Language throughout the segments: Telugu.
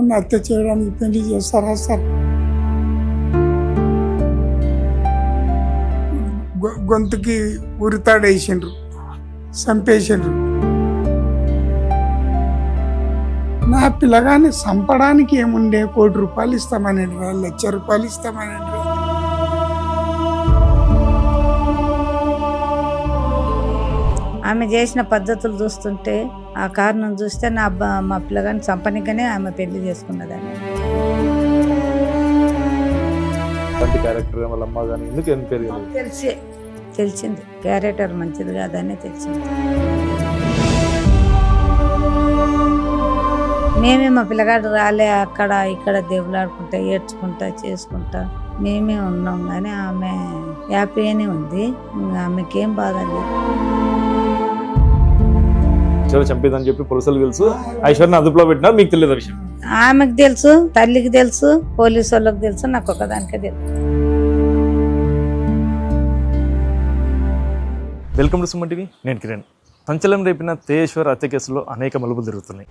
ఎవరన్నా హత్య చేయడానికి పెళ్లి చేస్తారా సార్? గొంతుకి ఉరితాడేసిండ్రు, చంపేసిండ్రు. నా పిల్లగాన్ని చంపడానికి ఏముండే? ₹1,00,00,000 ఇస్తామని, ₹1,00,000 ఇస్తామని. ఆమె చేసిన పద్ధతులు చూస్తుంటే, ఆ కారణం చూస్తే మా పిల్లగాని చంపనికనే ఆమె పెళ్లి చేసుకున్నదని. తెలిసింది క్యారెక్టర్ మంచిది కాదని తెలిసింది. మేమే మా పిల్లగాడు రాలే, అక్కడ ఇక్కడ దేవులాడుకుంటా ఏడ్చుకుంటా చేసుకుంటా మేమే ఉన్నాం. కానీ ఆమె హ్యాపీగానే ఉంది, ఆమెకేం బాధ లేదు. చంపేదని చెప్పి పోలీసులు తెలుసు, ఐశ్వర్యని అదుపులో పెట్టినారు. మీకు తెలియదు విషయం? ఆమెకు తెలుసు, తల్లికి తెలుసు, పోలీసు వాళ్ళకి తెలుసు, నాకు ఒకదానికే తెలుసు. వెల్కమ్ టు సుమన్ టీవీ, నేను కిరణ్. సంచలనం రేపిన తేజేశ్వర్ హత్య కేసులో అనేక మలుపులు జరుగుతున్నాయి.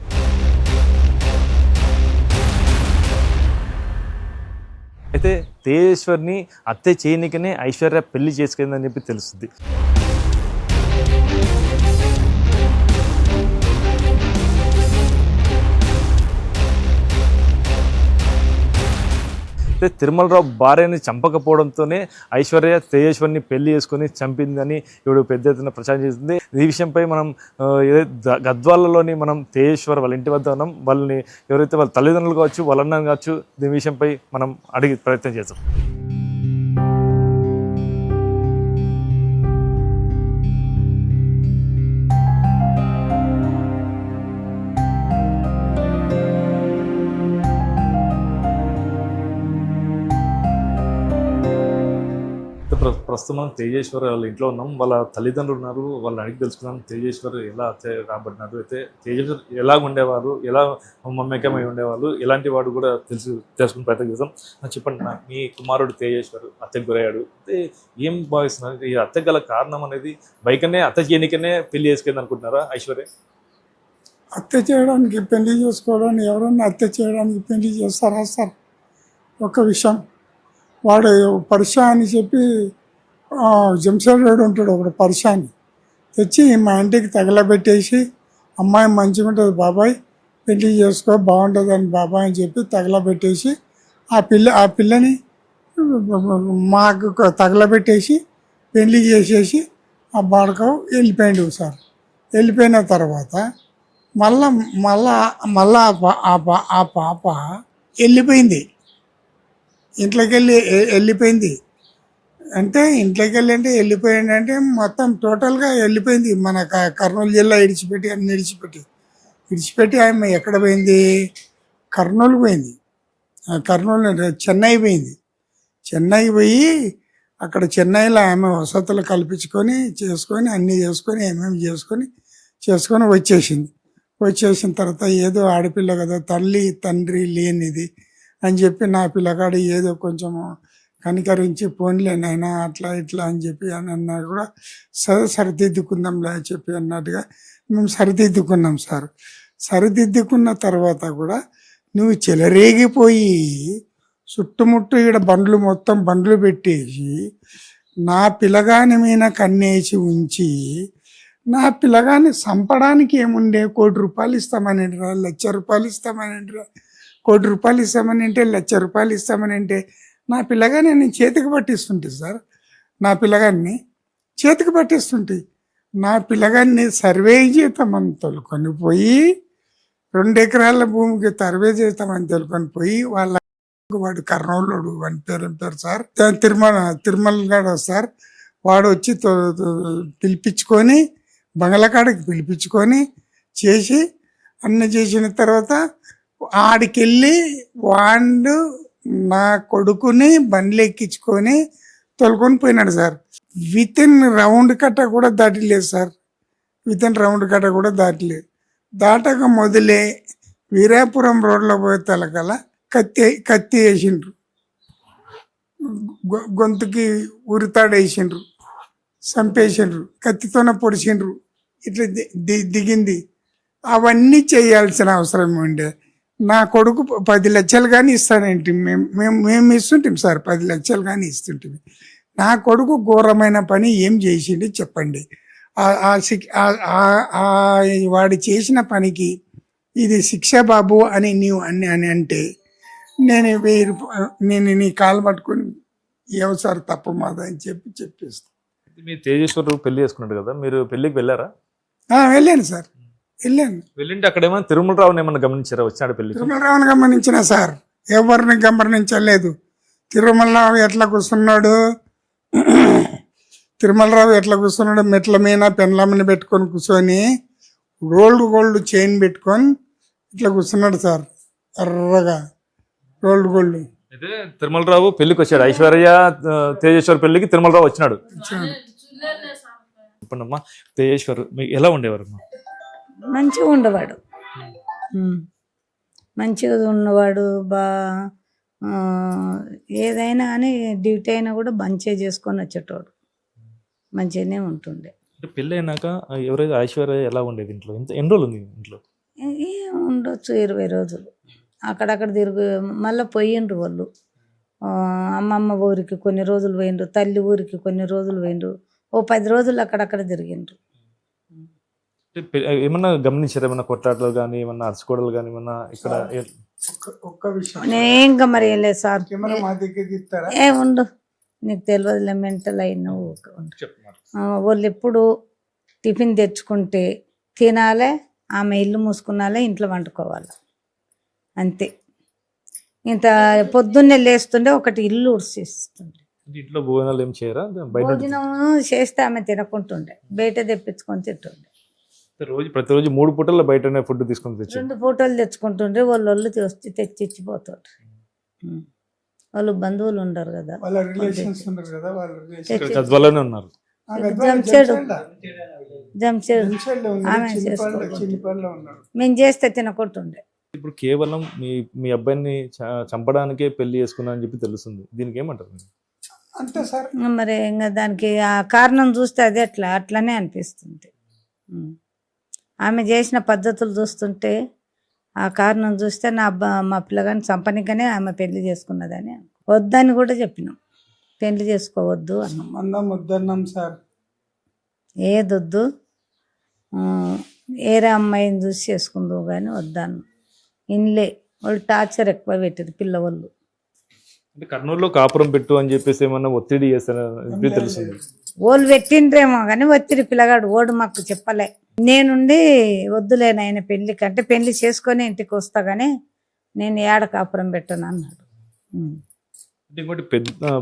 అయితే తేజేశ్వర్ని హత్య చేయనికనే ఐశ్వర్య పెళ్లి చేసుకుందని చెప్పి తెలుస్తుంది. అయితే తిరుమలరావు భార్యని చంపకపోవడంతోనే ఐశ్వర్య తేజేశ్వర్ని పెళ్లి చేసుకుని చంపిందని ఇప్పుడు పెద్ద ఎత్తున ప్రచారం చేస్తుంది. ఈ విషయంపై మనం గద్వాలలోని మనం తేజేశ్వర్ వాళ్ళ ఇంటి వద్ద ఉన్నాం. వాళ్ళని ఎవరైతే వాళ్ళ తల్లిదండ్రులు కావచ్చు, వాళ్ళ అన్న కావచ్చు, దీని విషయంపై మనం అడిగి ప్రయత్నం చేద్దాం. ప్రస్తుతం మనం తేజేశ్వర్ వాళ్ళ ఇంట్లో ఉన్నాం. వాళ్ళ తల్లిదండ్రులు ఉన్నారు, వాళ్ళు అడిగి తెలుసుకున్నాం తేజేశ్వర్ ఎలా రాబడినారు, అయితే తేజేశ్వర్ ఎలా ఉండేవారు, ఎలా మమ్మకమై ఉండేవాళ్ళు, ఎలాంటి వాడు కూడా తెలుసుకుని ప్రయత్నం చేస్తాం. చెప్పండి, మీ కుమారుడు తేజేశ్వర్ హత్యకు గురయ్యాడు, అయితే ఏం భావిస్తున్నారు? ఈ హత్య గల కారణం అనేది బైకనే హత్య చేయడానికనే పెళ్లి చేసుకుంది అనుకుంటున్నారా ఐశ్వర్య? హత్య చేయడానికి పెళ్లి చేసుకోవడానికి ఎవరన్నా హత్య చేయడానికి పెళ్లి చేస్తారా సార్? ఒక విషయం, వాడు పర్షా అని చెప్పి జంషెడ్డి ఉంటాడు, ఒకడు పర్షాని తెచ్చి మా ఇంటికి తగలబెట్టేసి, అమ్మాయి మంచిగా ఉంటుంది బాబాయ్, పెళ్లి చేసుకో బాగుంటుంది అని బాబాయ్ అని చెప్పి తగలబెట్టేసి ఆ పిల్లని మాకు తగలబెట్టేసి పెళ్లి చేసేసి ఆ బాడకవు వెళ్ళిపోయిండు సార్. వెళ్ళిపోయిన తర్వాత మళ్ళా ఆ పాప వెళ్ళిపోయింది, ఇంట్లోకి వెళ్ళిపోయింది. అంటే ఇంట్లోకి వెళ్ళిపోయింది అంటే మొత్తం టోటల్గా వెళ్ళిపోయింది. మన కర్నూలు జిల్లా అన్ని విడిచిపెట్టి ఆమె ఎక్కడ పోయింది? కర్నూలు పోయింది. కర్నూలు చెన్నై పోయింది. చెన్నై పోయి అక్కడ చెన్నైలో ఆమె వసతులు కల్పించుకొని అన్నీ చేసుకొని ఏమేమి చేసుకొని వచ్చేసింది. వచ్చేసిన తర్వాత ఏదో ఆడపిల్ల కదా, తల్లి తండ్రి లేనిది అని చెప్పి నా పిల్లగాడు ఏదో కొంచెము కనికరించి పోన్లే నాయనా అట్లా ఇట్లా అని చెప్పి అని అన్నారు. కూడా సరిదిద్దుకుందాంలే అని చెప్పి అన్నట్టుగా మేము సరిదిద్దుకున్నాం సార్. సరిదిద్దుకున్న తర్వాత కూడా నువ్వు చెలరేగిపోయి చుట్టుముట్టు ఇక్కడ బండ్లు పెట్టేసి నా పిల్లగాని మీద కన్నేసి ఉంచి నా పిల్లగాన్ని చంపడానికి ఏముండే? ₹1,00,00,000 ఇస్తామని, ₹1,00,000 ఇస్తామని, ₹1,00,00,000 ఇస్తామని అంటే, ₹1,00,000 ఇస్తామని అంటే నా పిల్లగాన్ని నేను చేతికి పట్టిస్తుంటే సార్, నా పిల్లగాన్ని చేతికి పట్టిస్తుంటే నా పిల్లగాన్ని సర్వే చేస్తామని తోలుకొని పోయి 2 ఎకరాల భూమికి సర్వే చేస్తామని తోలుకొని పోయి వాడు కర్నూలుడు, వాడి పేరు సార్ తిరుమల గాడు సార్. వాడు వచ్చి పిలిపించుకొని బంగ్లాకాడికి పిలిపించుకొని చేసి అన్ని చేసిన తర్వాత ఆడికెళ్ళి వాడు నా కొడుకుని బండ్లు ఎక్కించుకొని తోలుకొని పోయినాడు సార్. వితిన్ రౌండ్ కట్ట కూడా దాటలేదు సార్. దాటక మొదలే వీరాపురం రోడ్లో పోయే తలకల కత్తి వేసిండ్రు, గొంతుకి ఉరితాడేసిండ్రు, చంపేసిండ్రు, కత్తితోనే పొడిచిండ్రు. ఇట్లా దిగింది. అవన్నీ చేయాల్సిన అవసరం ఉండే. నా కొడుకు 10 లక్షలు కానీ ఇస్తానేంటి, మేము ఇస్తుంటాం సార్, 10 లక్షలు కానీ ఇస్తుంటాం. నా కొడుకు ఘోరమైన పని ఏం చేసిండు చెప్పండి. వాడు చేసిన పనికి ఇది శిక్ష బాబు అని నీవు అని అంటే నేను 1000 రూపాయలు నేను నీ కాలు పట్టుకొని ఏమో సార్ తప్పు మాదా అని చెప్పేస్తాను. మీ తేజేశ్వర్ పెళ్లి చేసుకున్నాడు కదా, మీరు పెళ్లికి వెళ్ళారా? వెళ్ళాను సార్, వెళ్ళాను. వెళ్ళింటే అక్కడ ఏమైనా తిరుమలరావుని ఏమన్నా గమనించారా వచ్చినాడు పెళ్లి? తిరుమలరావుని గమనించిన సార్, ఎవరిని గమనించలేదు. తిరుమలరావు ఎట్లా కూర్చున్నాడు, మెట్ల మీద పెన్లమ్మని పెట్టుకొని కూర్చొని గోల్డ్ చైన్ పెట్టుకొని ఇట్లా కూర్చున్నాడు సార్, ఎర్రగా గోల్డ్. అయితే తిరుమలరావు పెళ్లికి వచ్చాడు, ఐశ్వర్య తేజేశ్వర్ పెళ్లికి తిరుమలరావు వచ్చినాడు. చెప్పండమ్మా, తేజేశ్వర్ మీకు ఎలా ఉండేవారమ్మా? మంచిగా ఉండేవాడు, మంచిగా ఉన్నవాడు. ఏదైనా అని డ్యూటీ అయినా కూడా మంచిగా చేసుకొని వచ్చేటోడు, మంచిగానే ఉంటుండే. పెళ్ళి అయినాక ఎవరైతే ఐశ్వర్య ఎలా ఉండేది ఇంట్లో? ఎన్ని రోజులు ఉంది ఇంట్లో? ఉండొచ్చు 20 రోజులు. అక్కడక్కడ తిరుగు మళ్ళీ పోయిండ్రు వాళ్ళు. అమ్మమ్మ ఊరికి కొన్ని రోజులు పోయిండ్రు, తల్లి ఊరికి కొన్ని రోజులు పోయిండ్రు, ఓ 10 రోజులు అక్కడక్కడ తిరిగిండ్రు. ఏమన్నా గమనించారు, ఏమన్నా కొట్లాటలు కానీ ఏమన్నా అరుచుకోవడాలు కానీ ఏమన్నా ఇక్కడ? ఒక్క విషయం నేను మరి ఏం లేదు సార్, మా దగ్గర ఏ ఉండు, నీకు తెలియదులే, మెంటల్ అయినా వాళ్ళు ఎప్పుడు టిఫిన్ తెచ్చుకుంటే తినాలే, ఆమె ఇల్లు మూసుకున్నాలే, ఇంట్లో వండుకోవాలి అంతే. ఇంత పొద్దున్నే లేస్తుండే ఒకటి ఇల్లు ఉడిసిస్తుండే. ఇంట్లో భోజనాలు ఏం చేయరా? భోజనం చేస్తే ఆమె తినకుంటుండే, బయట తెప్పించుకొని తింటుండే. ప్రతిరోజు 3 పూటల్లో బయటనే ఫుడ్ తీసుకొని 2 పూటలు తెచ్చుకుంటుండ్రే. వాళ్ళు తెచ్చి ఇచ్చిపోతాడు. వాళ్ళు బంధువులు ఉండరు కదా, గద్వాలనే ఉన్నారు. జంషేడు ఆమె మేము చేస్తే తినకుంటుండే. ఇప్పుడు కేవలం మీ అబ్బాయిని చంపడానికే పెళ్లి చేసుకున్నా అని చెప్పి తెలుస్తుంది, దీనికి ఏమంటారు? అంతే సార్, మరి ఇంకా దానికి ఆ కారణం చూస్తే అది అట్లనే అనిపిస్తుంది. ఆమె చేసిన పద్ధతులు చూస్తుంటే ఆ కారణం చూస్తే మా పిల్లగాని చంపనికనే ఆమె పెళ్లి చేసుకున్నదని వద్దని కూడా చెప్పినాం. పెళ్లి చేసుకోవద్దు అన్నాం, వద్దన్నాం సార్. ఏదొద్దు, ఏరే అమ్మాయిని చూసి చేసుకుందు కానీ వద్దాను. ఇన్లే వాళ్ళు టార్చర్ ఎక్కువ పెట్టారు పిల్లవాళ్ళు. అంటే కర్నూలులో కాపురం పెట్టు అని చెప్పేసి ఏమన్నా ఒత్తిడి చేస్తారా? తెలుస్తుంది వాళ్ళు పెట్టిండ్రేమో కానీ ఒత్తిడి పిల్లగాడు ఓడు మాకు చెప్పలే. నేనుండి వద్దులేను ఆయన పెళ్లికి అంటే పెళ్లి చేసుకొని ఇంటికి వస్తా కానీ నేను ఏడ కాపురం పెట్టను అన్నాడు. ఇంకోటి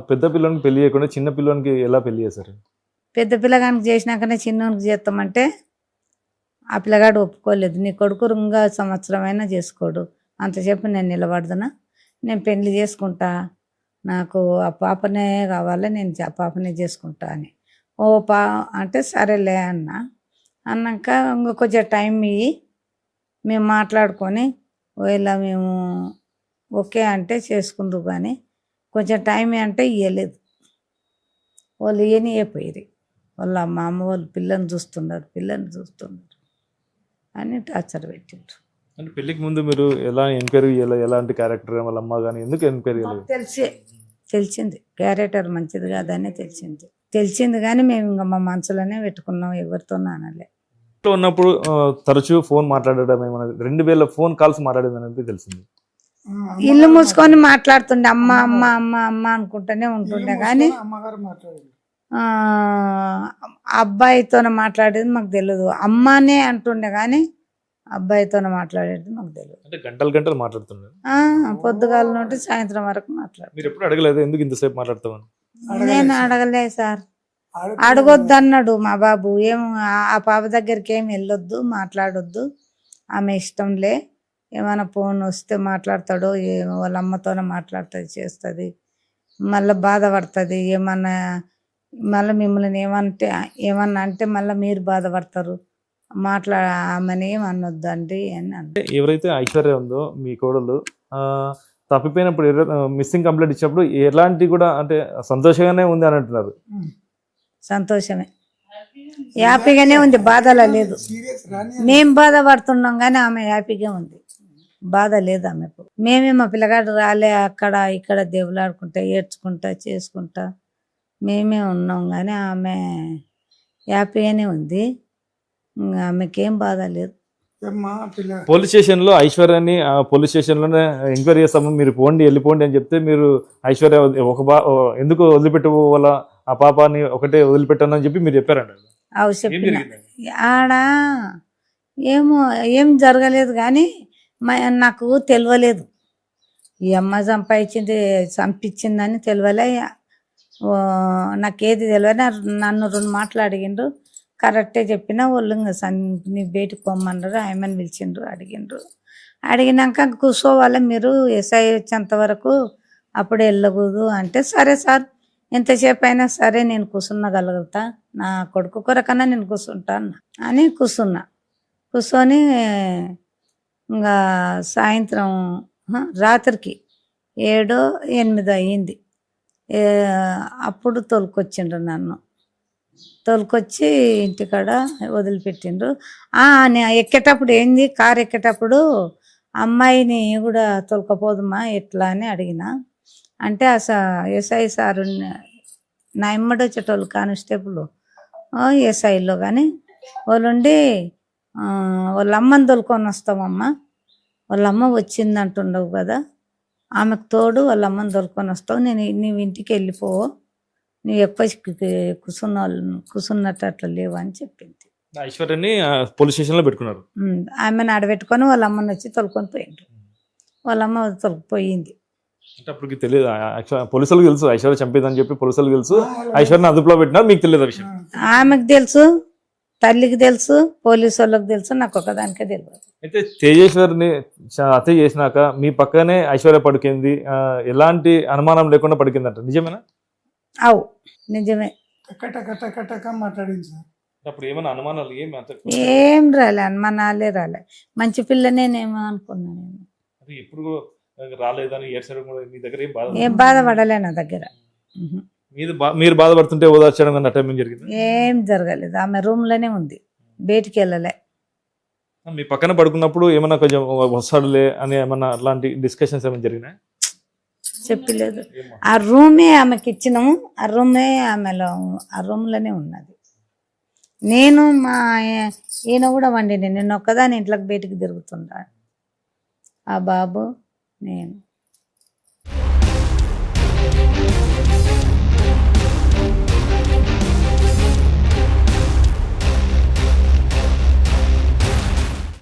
పెద్ద పిల్లలకి పెళ్లి చేయకుండా చిన్న పిల్లలకి ఎలా పెళ్లి చేశారు? పెద్ద పిల్లగానికి చేసినాకనే చిన్నోనికి చేస్తామంటే ఆ పిల్లగాడు ఒప్పుకోలేదు. నీ కొడుకు ఇంకా సంవత్సరమైనా చేసుకోడు, అంతసేపు నేను నిలబడదునా, నేను పెళ్లి చేసుకుంటా, నాకు ఆ పాపనే కావాలి, నేను ఆ పాపనే చేసుకుంటా అని. అంటే సరేలే అన్నాక ఇంకా కొంచెం టైం ఇయ్యి, మేము మాట్లాడుకొని ఇలా మేము ఓకే అంటే చేసుకుందరు. కానీ కొంచెం టైం అంటే ఇవ్వలేదు. వాళ్ళు ఇవ్వనియపోయి వాళ్ళ మా అమ్మ వాళ్ళు పిల్లని చూస్తున్నారు అని టార్చర్ పెట్టిండ్రు. అంటే పెళ్లికి ముందు మీరు ఎలా ఎంక్వైరీ చేయాలి, ఎలాంటి క్యారెక్టర్ వాళ్ళ అమ్మ కానీ ఎందుకు ఎంక్వైరీ చేయాలి? తెలిసింది క్యారెక్టర్ మంచిది కాదని తెలిసింది కానీ మేము ఇంకా మా మనసులోనే పెట్టుకున్నాం, ఎవరితో అనలే. ఉన్నప్పుడు తరచూ ఫోన్ మాట్లాడడం ఏమన్నా 2000 ఫోన్ కాల్స్ మాట్లాడేది అనేది తెలిసింది. ఇల్లు మూసుకొని మాట్లాడుతుండే, అమ్మ అమ్మ అమ్మ అమ్మ అనుకుంటూనే ఉంటుండే. కానీ అబ్బాయితో మాట్లాడేది మాకు తెలియదు. అమ్మనే అంటుండే కానీ అబ్బాయితో మాట్లాడేది మాకు తెలియదు. అంటే గంటలు మాట్లాడుతుండే, పొద్దుగాల నుండి సాయంత్రం వరకు మాట్లాడు. మీరు ఎప్పుడు అడగలేదు ఎందుకు ఇంతసేపు మాట్లాడతామని? నేను అడగలే సార్, అడగొద్దు అన్నాడు మా బాబు. ఆ పాప దగ్గరికి ఏం వెళ్ళొద్దు, మాట్లాడొద్దు, ఆమె ఇష్టంలే, ఏమైనా ఫోన్ వస్తే మాట్లాడతాడో వాళ్ళ అమ్మతోనే మాట్లాడుతుంది, చేస్తుంది, మళ్ళీ బాధపడుతుంది. మళ్ళీ మిమ్మల్ని ఏమన్నా అంటే మళ్ళీ మీరు బాధపడతారు, ఆమెను ఏమనొద్దు అండి అని అంటే. ఎవరైతే ఐశ్వర్య ఉందో మీ కోడలు తప్పిపోయినప్పుడు మిస్సింగ్ కంప్లైంట్ ఇచ్చినప్పుడు ఎలాంటి కూడా అంటే సంతోషంగానే ఉంది అని అంటున్నారు? సంతోషమే, హ్యాపీగానే ఉంది, బాధలా లేదు. మేము బాధపడుతున్నాం కానీ ఆమె హ్యాపీగా ఉంది. బాధ లేదు ఆమెకు. మేమే మా పిల్లగాడు రాలే అక్కడ ఇక్కడ దేవులాడుకుంటా ఏడ్చుకుంటా చేసుకుంటా మేమే ఉన్నాం, కానీ ఆమె హ్యాపీగానే ఉంది. ఇంకా ఆమెకేం బాధ లేదు. ఏమ్మా పిల్ల పోలీస్ స్టేషన్లో ఐశ్వర్యాన్ని పోలీస్ స్టేషన్లోనే ఎంక్వైరీ చేస్తాము, మీరు పోండి వెళ్ళిపోండి అని చెప్తే మీరు ఐశ్వర్య ఎందుకు వదిలిపెట్టుకోవాలా ఆ పాపాని ఒకటే వదిలిపెట్టాను అని చెప్పి మీరు చెప్పారంట. అవి ఏం చెప్పిన జరిగింది? ఆడ ఏం జరగలేదు, కానీ నాకు తెలియలేదు. ఈ అమ్మ చంపించిందని తెలియలే. నాకేది తెలియదు. నన్ను 2 మాటలు అడిగిండ్రు, కరెక్టే చెప్పిన. వాళ్ళు ఇంకా నీ బయటకు పొమ్మన్నారు, ఆయమని పిలిచిండ్రు, అడిగినాక కూర్చోవాలి మీరు ఎస్ఐ వచ్చేంత వరకు, అప్పుడే వెళ్ళకూడదు అంటే, సరే సార్ ఎంతసేపు అయినా సరే నేను కూర్చున్నగలుగుతా, నా కొడుకు కొరకన్నా నేను కూర్చుంటా అని కూర్చొని ఇంకా సాయంత్రం రాత్రికి 7-8 అయ్యింది. అప్పుడు తోలుకొచ్చిండ్రు, నన్ను తోలుకొచ్చి ఇంటికాడ వదిలిపెట్టిండ్రు. ఎక్కేటప్పుడు ఏంది, కారు ఎక్కేటప్పుడు అమ్మాయిని కూడా తోలుకపోదుమా ఎట్లా అని అడిగిన. అంటే ఎస్ఐ సారు నా ఎమ్మడి వచ్చేటోళ్ళు కానిస్టేబుల్ ఎస్ఐలో, కానీ వాళ్ళుండి వాళ్ళ అమ్మని తోలుకొని వస్తామమ్మా, వాళ్ళ అమ్మ వచ్చిందంటుండవు కదా, ఆమెకు తోడు వాళ్ళ అమ్మని తోలుకొని వస్తావు, నీవు ఇంటికి వెళ్ళిపోవు, నువ్వు ఎక్కువ కూర్చున్నట్టు అట్లా లేవు అని చెప్పింది. ఐశ్వర్యాన్ని పోలీస్ స్టేషన్లో పెట్టుకున్నారు. ఆమెను ఆడబెట్టుకొని వాళ్ళ అమ్మని వచ్చి తోలుకొని పోయిండ్రు. వాళ్ళ అమ్మ తొలగిపోయింది. అంటే అప్పటికి తెలియదు, పోలీసులకు తెలుసు ఐశ్వర్య చంపేదని చెప్పి పోలీసులకు తెలుసు, ఐశ్వర్యని అదుపులో పెట్టినారు, మీకు తెలియదు ఆ విషయం? ఆమెకు తెలుసు, తల్లికి తెలుసు, పోలీసు వాళ్ళకి తెలుసు, నాకు ఒకదానికే తెలియదు. అయితే తేజేశ్వరిని హత్య చేసినాక మీ పక్కనే ఐశ్వర్య పడుకుంది, ఎలాంటి అనుమానం లేకుండా పడుకుందంట, నిజమేనా? అవు నిజమే. టక మాట్లాడింది సార్. అప్పుడు ఏమైనా అనుమానాలు ఏం రాలే, అనుమానాలే రాలే, మంచి పిల్లనేనేమో అనుకున్నాను నేను. ఎప్పుడు రాలేదని మీ దగ్గర ఏం బాధపడలే నా దగ్గర. మీరు బాధపడుతుంటే ఓదార్చడం అన్నట్టు జరిగింది? ఏం జరగలేదు, ఆమె రూమ్ లోనే ఉంది, బయటికి వెళ్ళలే. మీ పక్కన పడుకున్నప్పుడు ఏమన్నా కొంచెం వస్తాడులే అని ఏమన్నా అలాంటి డిస్కషన్స్ ఏమైనా జరిగినాయి? చెప్పలేదు. ఆ రూమే ఆమెకి ఇచ్చినాము, ఆ రూమే ఆమెలో ఆ రూమ్ లోనే ఉన్నది. నేను మా ఈయన కూడా వండి నేను ఒక్కదాని ఇంట్లోకి బయటికి తిరుగుతుంటా, ఆ బాబు నేను.